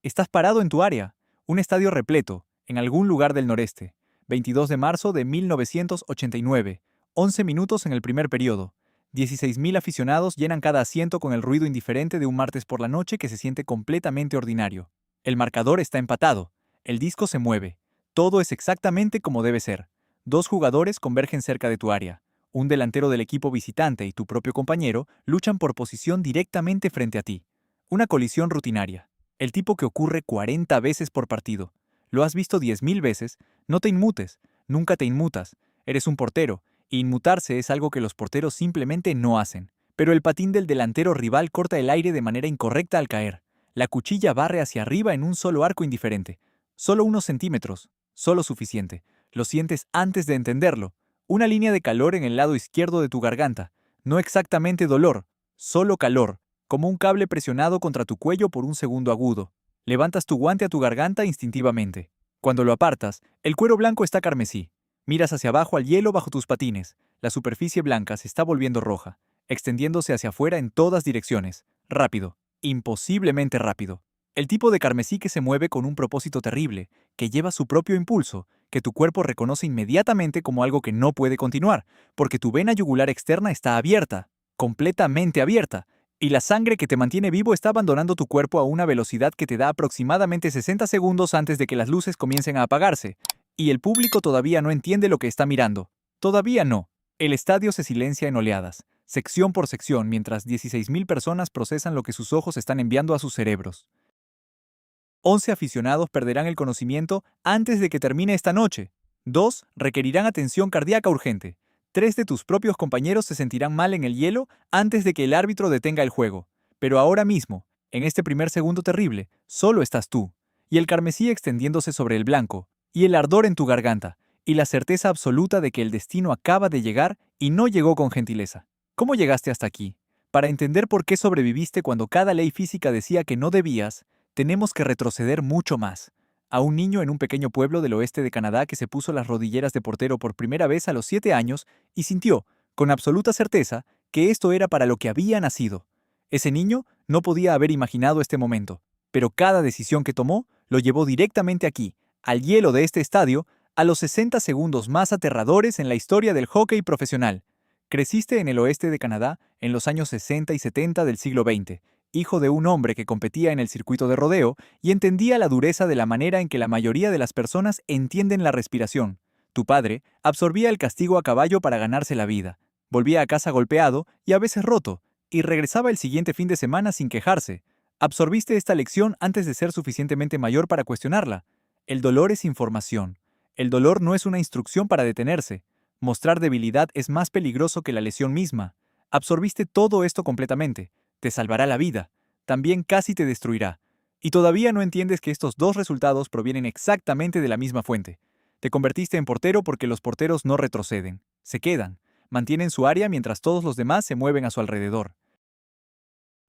Estás parado en tu área, un estadio repleto, en algún lugar del noreste. 22 de marzo de 1989, 11 minutos en el primer periodo. 16.000 aficionados llenan cada asiento con el ruido indiferente de un martes por la noche que se siente completamente ordinario. El marcador está empatado. El disco se mueve. Todo es exactamente como debe ser. Dos jugadores convergen cerca de tu área. Un delantero del equipo visitante y tu propio compañero luchan por posición directamente frente a ti. Una colisión rutinaria. El tipo que ocurre 40 veces por partido. Lo has visto 10.000 veces, no te inmutes, nunca te inmutas. Eres un portero, y inmutarse es algo que los porteros simplemente no hacen. Pero el patín del delantero rival corta el aire de manera incorrecta al caer. La cuchilla barre hacia arriba en un solo arco indiferente. Solo unos centímetros, solo suficiente. Lo sientes antes de entenderlo. Una línea de calor en el lado izquierdo de tu garganta. No exactamente dolor, solo calor, como un cable presionado contra tu cuello por un segundo agudo. Levantas tu guante a tu garganta instintivamente. Cuando lo apartas, el cuero blanco está carmesí. Miras hacia abajo al hielo bajo tus patines. La superficie blanca se está volviendo roja, extendiéndose hacia afuera en todas direcciones. Rápido, imposiblemente rápido. El tipo de carmesí que se mueve con un propósito terrible, que lleva su propio impulso, que tu cuerpo reconoce inmediatamente como algo que no puede continuar, porque tu vena yugular externa está abierta, completamente abierta, y la sangre que te mantiene vivo está abandonando tu cuerpo a una velocidad que te da aproximadamente 60 segundos antes de que las luces comiencen a apagarse, y el público todavía no entiende lo que está mirando. Todavía no. El estadio se silencia en oleadas, sección por sección, mientras 16.000 personas procesan lo que sus ojos están enviando a sus cerebros. 11 aficionados perderán el conocimiento antes de que termine esta noche. 2 requerirán atención cardíaca urgente. 3 de tus propios compañeros se sentirán mal en el hielo antes de que el árbitro detenga el juego. Pero ahora mismo, en este primer segundo terrible, solo estás tú, y el carmesí extendiéndose sobre el blanco, y el ardor en tu garganta, y la certeza absoluta de que el destino acaba de llegar y no llegó con gentileza. ¿Cómo llegaste hasta aquí? Para entender por qué sobreviviste cuando cada ley física decía que no debías, tenemos que retroceder mucho más. A un niño en un pequeño pueblo del oeste de Canadá que se puso las rodilleras de portero por primera vez a los 7 años y sintió, con absoluta certeza, que esto era para lo que había nacido. Ese niño no podía haber imaginado este momento, pero cada decisión que tomó lo llevó directamente aquí, al hielo de este estadio, a los 60 segundos más aterradores en la historia del hockey profesional. Creciste en el oeste de Canadá en los años 60 y 70 del siglo XX, hijo de un hombre que competía en el circuito de rodeo y entendía la dureza de la manera en que la mayoría de las personas entienden la respiración. Tu padre absorbía el castigo a caballo para ganarse la vida, volvía a casa golpeado y a veces roto, y regresaba el siguiente fin de semana sin quejarse. Absorbiste esta lección antes de ser suficientemente mayor para cuestionarla. El dolor es información. El dolor no es una instrucción para detenerse. Mostrar debilidad es más peligroso que la lesión misma. Absorbiste todo esto completamente. Te salvará la vida. También casi te destruirá. Y todavía no entiendes que estos dos resultados provienen exactamente de la misma fuente. Te convertiste en portero porque los porteros no retroceden. Se quedan. Mantienen su área mientras todos los demás se mueven a su alrededor.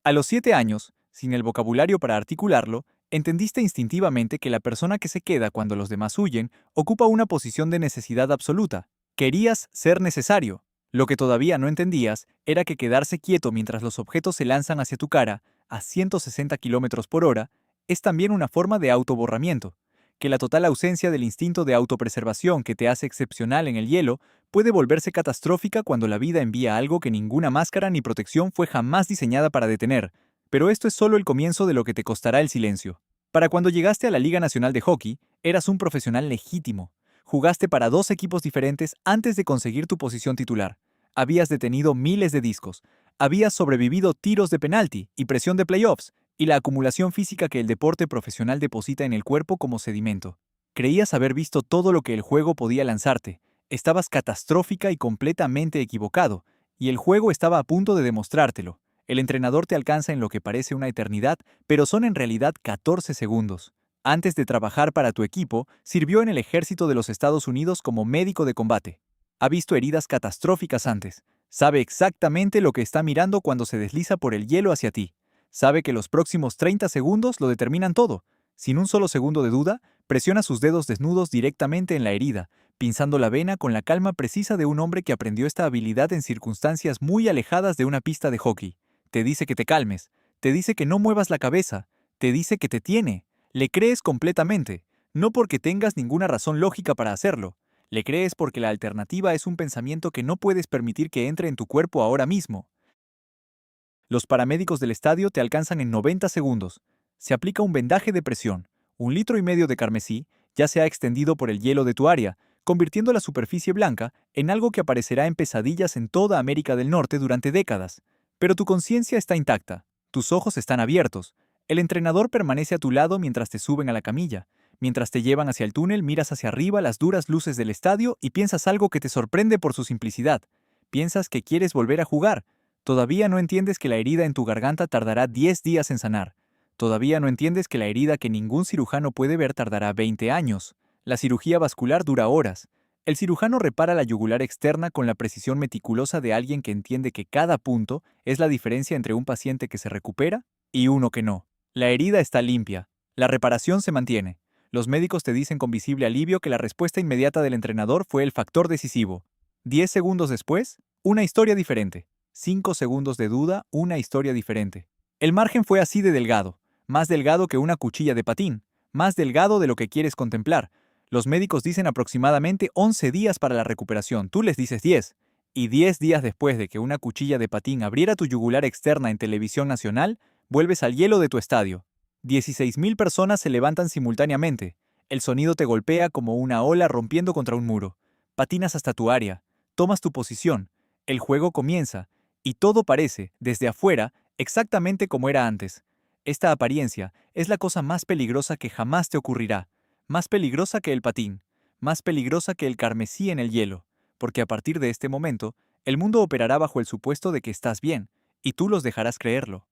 A los 7 años, sin el vocabulario para articularlo, entendiste instintivamente que la persona que se queda cuando los demás huyen ocupa una posición de necesidad absoluta. Querías ser necesario. Lo que todavía no entendías era que quedarse quieto mientras los objetos se lanzan hacia tu cara, a 160 km por hora, es también una forma de autoborramiento. Que la total ausencia del instinto de autopreservación que te hace excepcional en el hielo puede volverse catastrófica cuando la vida envía algo que ninguna máscara ni protección fue jamás diseñada para detener. Pero esto es solo el comienzo de lo que te costará el silencio. Para cuando llegaste a la Liga Nacional de Hockey, eras un profesional legítimo. Jugaste para 2 equipos diferentes antes de conseguir tu posición titular. Habías detenido miles de discos. Habías sobrevivido tiros de penalti y presión de playoffs, y la acumulación física que el deporte profesional deposita en el cuerpo como sedimento. Creías haber visto todo lo que el juego podía lanzarte. Estabas catastrófica y completamente equivocado, y el juego estaba a punto de demostrártelo. El entrenador te alcanza en lo que parece una eternidad, pero son en realidad 14 segundos. Antes de trabajar para tu equipo, sirvió en el ejército de los Estados Unidos como médico de combate. Ha visto heridas catastróficas antes. Sabe exactamente lo que está mirando cuando se desliza por el hielo hacia ti. Sabe que los próximos 30 segundos lo determinan todo. Sin un solo segundo de duda, presiona sus dedos desnudos directamente en la herida, pinzando la vena con la calma precisa de un hombre que aprendió esta habilidad en circunstancias muy alejadas de una pista de hockey. Te dice que te calmes, te dice que no muevas la cabeza, te dice que te tiene. Le crees completamente, no porque tengas ninguna razón lógica para hacerlo. Le crees porque la alternativa es un pensamiento que no puedes permitir que entre en tu cuerpo ahora mismo. Los paramédicos del estadio te alcanzan en 90 segundos. Se aplica un vendaje de presión. 1,5 litros de carmesí ya se ha extendido por el hielo de tu área, convirtiendo la superficie blanca en algo que aparecerá en pesadillas en toda América del Norte durante décadas. Pero tu conciencia está intacta. Tus ojos están abiertos. El entrenador permanece a tu lado mientras te suben a la camilla. Mientras te llevan hacia el túnel, miras hacia arriba las duras luces del estadio y piensas algo que te sorprende por su simplicidad. Piensas que quieres volver a jugar. Todavía no entiendes que la herida en tu garganta tardará 10 días en sanar. Todavía no entiendes que la herida que ningún cirujano puede ver tardará 20 años. La cirugía vascular dura horas. El cirujano repara la yugular externa con la precisión meticulosa de alguien que entiende que cada punto es la diferencia entre un paciente que se recupera y uno que no. La herida está limpia. La reparación se mantiene. Los médicos te dicen con visible alivio que la respuesta inmediata del entrenador fue el factor decisivo. 10 segundos después, una historia diferente. 5 segundos de duda, una historia diferente. El margen fue así de delgado, más delgado que una cuchilla de patín, más delgado de lo que quieres contemplar. Los médicos dicen aproximadamente 11 días para la recuperación, tú les dices 10. Y 10 días después de que una cuchilla de patín abriera tu yugular externa en televisión nacional, vuelves al hielo de tu estadio. 16,000 personas se levantan simultáneamente. El sonido te golpea como una ola rompiendo contra un muro. Patinas hasta tu área. Tomas tu posición. El juego comienza. Y todo parece, desde afuera, exactamente como era antes. Esta apariencia es la cosa más peligrosa que jamás te ocurrirá. Más peligrosa que el patín. Más peligrosa que el carmesí en el hielo. Porque a partir de este momento, el mundo operará bajo el supuesto de que estás bien, y tú los dejarás creerlo.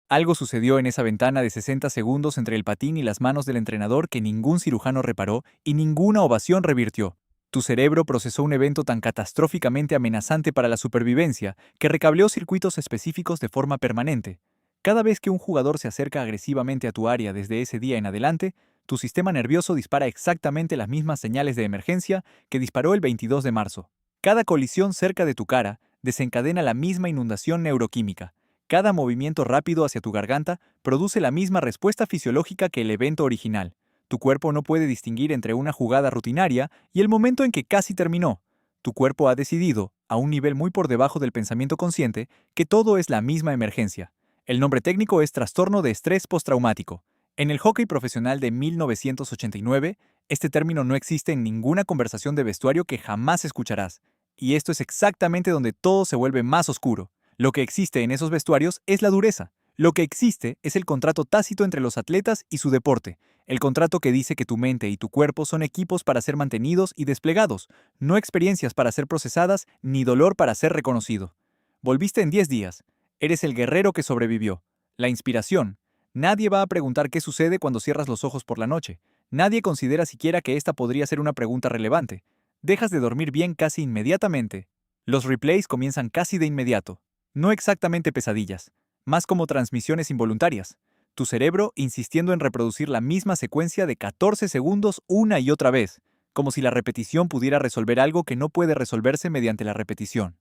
Algo sucedió en esa ventana de 60 segundos entre el patín y las manos del entrenador que ningún cirujano reparó y ninguna ovación revirtió. Tu cerebro procesó un evento tan catastróficamente amenazante para la supervivencia que recableó circuitos específicos de forma permanente. Cada vez que un jugador se acerca agresivamente a tu área desde ese día en adelante, tu sistema nervioso dispara exactamente las mismas señales de emergencia que disparó el 22 de marzo. Cada colisión cerca de tu cara desencadena la misma inundación neuroquímica. Cada movimiento rápido hacia tu garganta produce la misma respuesta fisiológica que el evento original. Tu cuerpo no puede distinguir entre una jugada rutinaria y el momento en que casi terminó. Tu cuerpo ha decidido, a un nivel muy por debajo del pensamiento consciente, que todo es la misma emergencia. El nombre técnico es trastorno de estrés postraumático. En el hockey profesional de 1989, este término no existe en ninguna conversación de vestuario que jamás escucharás. Y esto es exactamente donde todo se vuelve más oscuro. Lo que existe en esos vestuarios es la dureza. Lo que existe es el contrato tácito entre los atletas y su deporte. El contrato que dice que tu mente y tu cuerpo son equipos para ser mantenidos y desplegados, no experiencias para ser procesadas ni dolor para ser reconocido. Volviste en 10 días. Eres el guerrero que sobrevivió. La inspiración. Nadie va a preguntar qué sucede cuando cierras los ojos por la noche. Nadie considera siquiera que esta podría ser una pregunta relevante. Dejas de dormir bien casi inmediatamente. Los replays comienzan casi de inmediato. No exactamente pesadillas, más como transmisiones involuntarias. Tu cerebro insistiendo en reproducir la misma secuencia de 14 segundos una y otra vez, como si la repetición pudiera resolver algo que no puede resolverse mediante la repetición.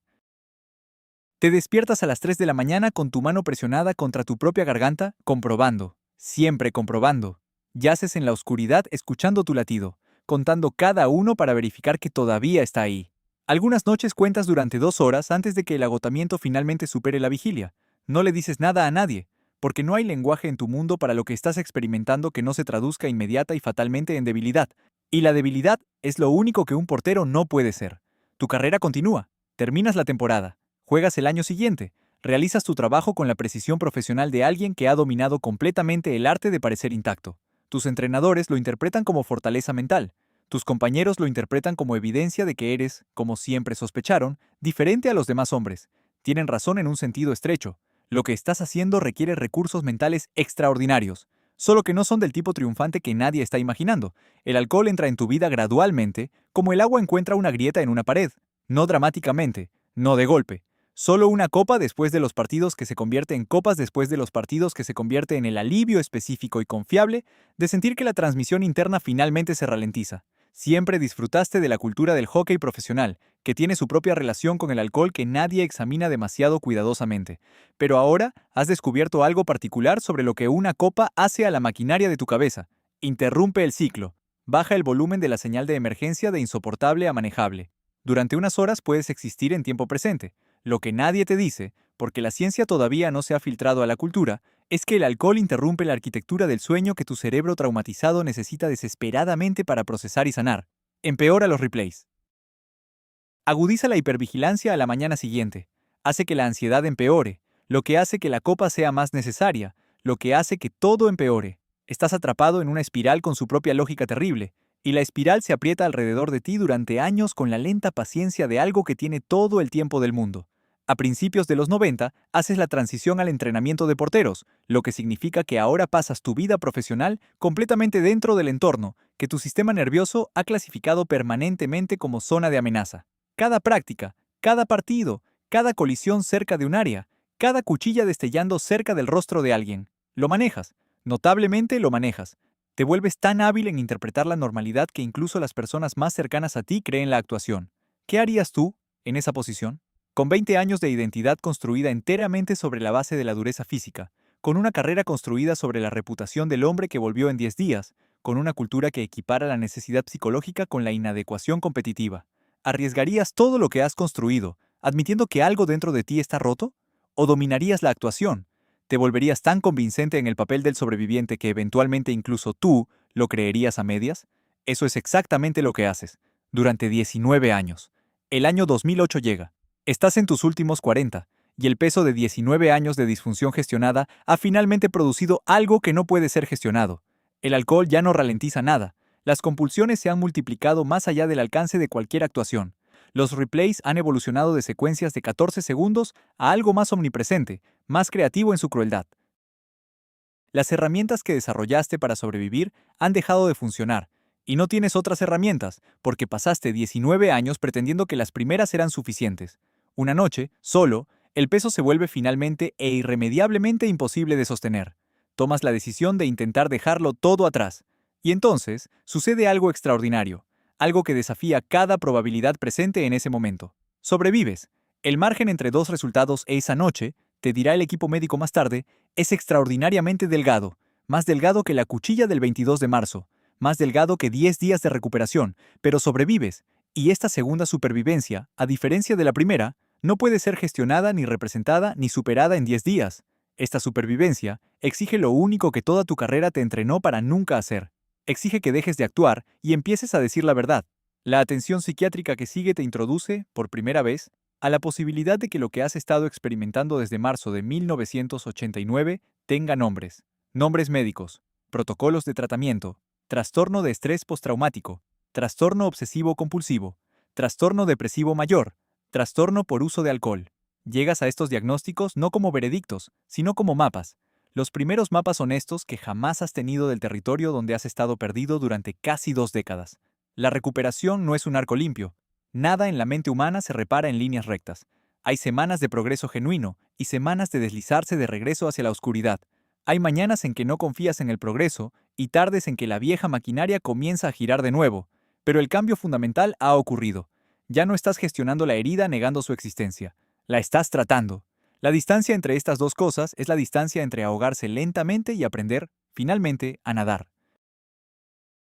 Te despiertas a las 3 de la mañana con tu mano presionada contra tu propia garganta, comprobando, siempre comprobando. Yaces en la oscuridad escuchando tu latido, contando cada uno para verificar que todavía está ahí. Algunas noches cuentas durante 2 horas antes de que el agotamiento finalmente supere la vigilia. No le dices nada a nadie, porque no hay lenguaje en tu mundo para lo que estás experimentando que no se traduzca inmediata y fatalmente en debilidad. Y la debilidad es lo único que un portero no puede ser. Tu carrera continúa. Terminas la temporada. Juegas el año siguiente. Realizas tu trabajo con la precisión profesional de alguien que ha dominado completamente el arte de parecer intacto. Tus entrenadores lo interpretan como fortaleza mental. Tus compañeros lo interpretan como evidencia de que eres, como siempre sospecharon, diferente a los demás hombres. Tienen razón en un sentido estrecho. Lo que estás haciendo requiere recursos mentales extraordinarios, solo que no son del tipo triunfante que nadie está imaginando. El alcohol entra en tu vida gradualmente, como el agua encuentra una grieta en una pared. No dramáticamente, no de golpe. Solo una copa después de los partidos que se convierte en copas después de los partidos que se convierte en el alivio específico y confiable de sentir que la transmisión interna finalmente se ralentiza. Siempre disfrutaste de la cultura del hockey profesional, que tiene su propia relación con el alcohol que nadie examina demasiado cuidadosamente. Pero ahora has descubierto algo particular sobre lo que una copa hace a la maquinaria de tu cabeza. Interrumpe el ciclo. Baja el volumen de la señal de emergencia de insoportable a manejable. Durante unas horas puedes existir en tiempo presente. Lo que nadie te dice, porque la ciencia todavía no se ha filtrado a la cultura, es que el alcohol interrumpe la arquitectura del sueño que tu cerebro traumatizado necesita desesperadamente para procesar y sanar. Empeora los replays. Agudiza la hipervigilancia a la mañana siguiente. Hace que la ansiedad empeore, lo que hace que la copa sea más necesaria, lo que hace que todo empeore. Estás atrapado en una espiral con su propia lógica terrible, y la espiral se aprieta alrededor de ti durante años con la lenta paciencia de algo que tiene todo el tiempo del mundo. A principios de los 90, haces la transición al entrenamiento de porteros, lo que significa que ahora pasas tu vida profesional completamente dentro del entorno, que tu sistema nervioso ha clasificado permanentemente como zona de amenaza. Cada práctica, cada partido, cada colisión cerca de un área, cada cuchilla destellando cerca del rostro de alguien. Lo manejas, notablemente lo manejas. Te vuelves tan hábil en interpretar la normalidad que incluso las personas más cercanas a ti creen la actuación. ¿Qué harías tú en esa posición? Con 20 años de identidad construida enteramente sobre la base de la dureza física, con una carrera construida sobre la reputación del hombre que volvió en 10 días, con una cultura que equipara la necesidad psicológica con la inadecuación competitiva. ¿Arriesgarías todo lo que has construido, admitiendo que algo dentro de ti está roto? ¿O dominarías la actuación? ¿Te volverías tan convincente en el papel del sobreviviente que eventualmente incluso tú lo creerías a medias? Eso es exactamente lo que haces, durante 19 años. El año 2008 llega. Estás en tus últimos 40, y el peso de 19 años de disfunción gestionada ha finalmente producido algo que no puede ser gestionado. El alcohol ya no ralentiza nada. Las compulsiones se han multiplicado más allá del alcance de cualquier actuación. Los replays han evolucionado de secuencias de 14 segundos a algo más omnipresente, más creativo en su crueldad. Las herramientas que desarrollaste para sobrevivir han dejado de funcionar, y no tienes otras herramientas, porque pasaste 19 años pretendiendo que las primeras eran suficientes. Una noche, solo, el peso se vuelve finalmente e irremediablemente imposible de sostener. Tomas la decisión de intentar dejarlo todo atrás. Y entonces, sucede algo extraordinario, algo que desafía cada probabilidad presente en ese momento. Sobrevives. El margen entre dos resultados esa noche, te dirá el equipo médico más tarde, es extraordinariamente delgado, más delgado que la cuchilla del 22 de marzo, más delgado que 10 días de recuperación, pero sobrevives, y esta segunda supervivencia, a diferencia de la primera, no puede ser gestionada ni representada ni superada en 10 días. Esta supervivencia exige lo único que toda tu carrera te entrenó para nunca hacer. Exige que dejes de actuar y empieces a decir la verdad. La atención psiquiátrica que sigue te introduce, por primera vez, a la posibilidad de que lo que has estado experimentando desde marzo de 1989 tenga nombres. Nombres médicos, protocolos de tratamiento, trastorno de estrés postraumático, trastorno obsesivo-compulsivo, trastorno depresivo mayor, trastorno por uso de alcohol. Llegas a estos diagnósticos no como veredictos, sino como mapas. Los primeros mapas honestos que jamás has tenido del territorio donde has estado perdido durante casi 2 décadas. La recuperación no es un arco limpio. Nada en la mente humana se repara en líneas rectas. Hay semanas de progreso genuino y semanas de deslizarse de regreso hacia la oscuridad. Hay mañanas en que no confías en el progreso y tardes en que la vieja maquinaria comienza a girar de nuevo. Pero el cambio fundamental ha ocurrido. Ya no estás gestionando la herida negando su existencia. La estás tratando. La distancia entre estas dos cosas es la distancia entre ahogarse lentamente y aprender, finalmente, a nadar.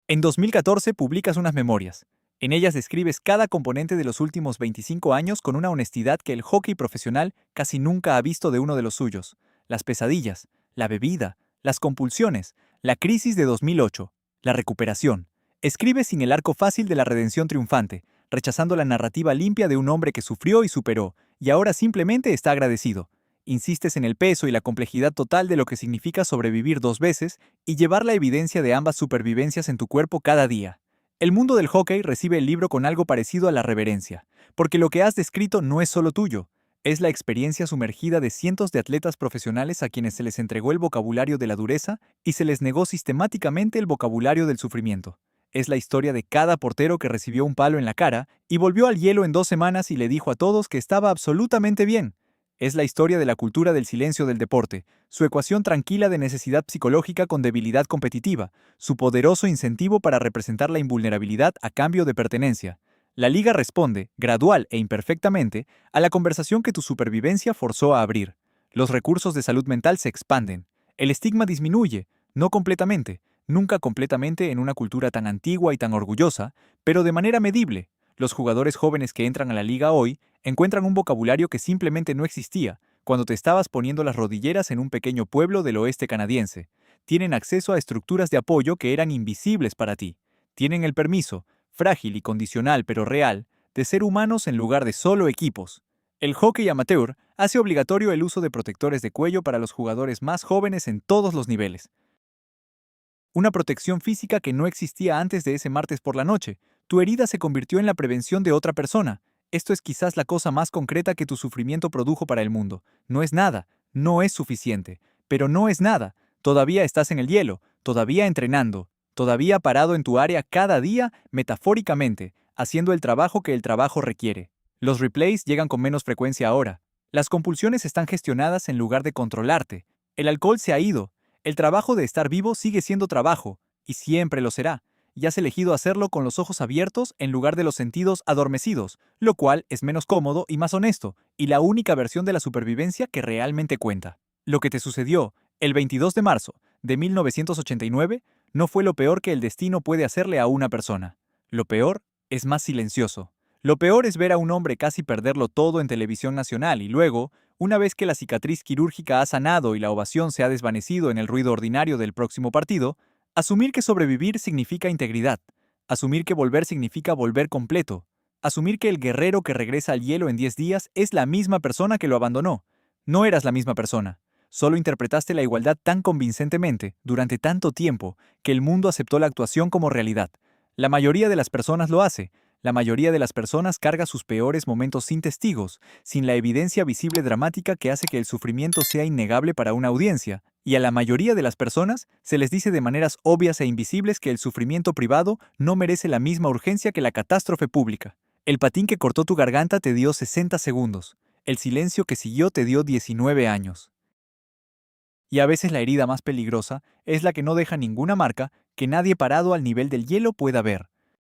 En 2014 publicas unas memorias. En ellas describes cada componente de los últimos 25 años con una honestidad que el hockey profesional casi nunca ha visto de uno de los suyos. Las pesadillas, la bebida, las compulsiones, la crisis de 2008, la recuperación. Escribes sin el arco fácil de la redención triunfante, rechazando la narrativa limpia de un hombre que sufrió y superó, y ahora simplemente está agradecido. Insistes en el peso y la complejidad total de lo que significa sobrevivir 2 veces y llevar la evidencia de ambas supervivencias en tu cuerpo cada día. El mundo del hockey recibe el libro con algo parecido a la reverencia, porque lo que has descrito no es solo tuyo, es la experiencia sumergida de cientos de atletas profesionales a quienes se les entregó el vocabulario de la dureza y se les negó sistemáticamente el vocabulario del sufrimiento. Es la historia de cada portero que recibió un palo en la cara y volvió al hielo en 2 semanas y le dijo a todos que estaba absolutamente bien. Es la historia de la cultura del silencio del deporte, su ecuación tranquila de necesidad psicológica con debilidad competitiva, su poderoso incentivo para representar la invulnerabilidad a cambio de pertenencia. La liga responde, gradual e imperfectamente, a la conversación que tu supervivencia forzó a abrir. Los recursos de salud mental se expanden. El estigma disminuye, no completamente, nunca completamente en una cultura tan antigua y tan orgullosa, pero de manera medible. Los jugadores jóvenes que entran a la liga hoy encuentran un vocabulario que simplemente no existía cuando te estabas poniendo las rodilleras en un pequeño pueblo del oeste canadiense. Tienen acceso a estructuras de apoyo que eran invisibles para ti. Tienen el permiso, frágil y condicional pero real, de ser humanos en lugar de solo equipos. El hockey amateur hace obligatorio el uso de protectores de cuello para los jugadores más jóvenes en todos los niveles. Una protección física que no existía antes de ese martes por la noche. Tu herida se convirtió en la prevención de otra persona. Esto es quizás la cosa más concreta que tu sufrimiento produjo para el mundo. No es nada, no es suficiente, pero no es nada. Todavía estás en el hielo, todavía entrenando, todavía parado en tu área cada día, metafóricamente, haciendo el trabajo que el trabajo requiere. Los replays llegan con menos frecuencia ahora. Las compulsiones están gestionadas en lugar de controlarte. El alcohol se ha ido. El trabajo de estar vivo sigue siendo trabajo, y siempre lo será, y has elegido hacerlo con los ojos abiertos en lugar de los sentidos adormecidos, lo cual es menos cómodo y más honesto, y la única versión de la supervivencia que realmente cuenta. Lo que te sucedió el 22 de marzo de 1989 no fue lo peor que el destino puede hacerle a una persona. Lo peor es más silencioso. Lo peor es ver a un hombre casi perderlo todo en televisión nacional y luego, una vez que la cicatriz quirúrgica ha sanado y la ovación se ha desvanecido en el ruido ordinario del próximo partido, asumir que sobrevivir significa integridad, asumir que volver significa volver completo, asumir que el guerrero que regresa al hielo en 10 días es la misma persona que lo abandonó. No eras la misma persona. Solo interpretaste la igualdad tan convincentemente, durante tanto tiempo, que el mundo aceptó la actuación como realidad. La mayoría de las personas lo hace. La mayoría de las personas carga sus peores momentos sin testigos, sin la evidencia visible dramática que hace que el sufrimiento sea innegable para una audiencia, y a la mayoría de las personas se les dice de maneras obvias e invisibles que el sufrimiento privado no merece la misma urgencia que la catástrofe pública. El patín que cortó tu garganta te dio 60 segundos, el silencio que siguió te dio 19 años. Y a veces la herida más peligrosa es la que no deja ninguna marca que nadie parado al nivel del hielo pueda ver.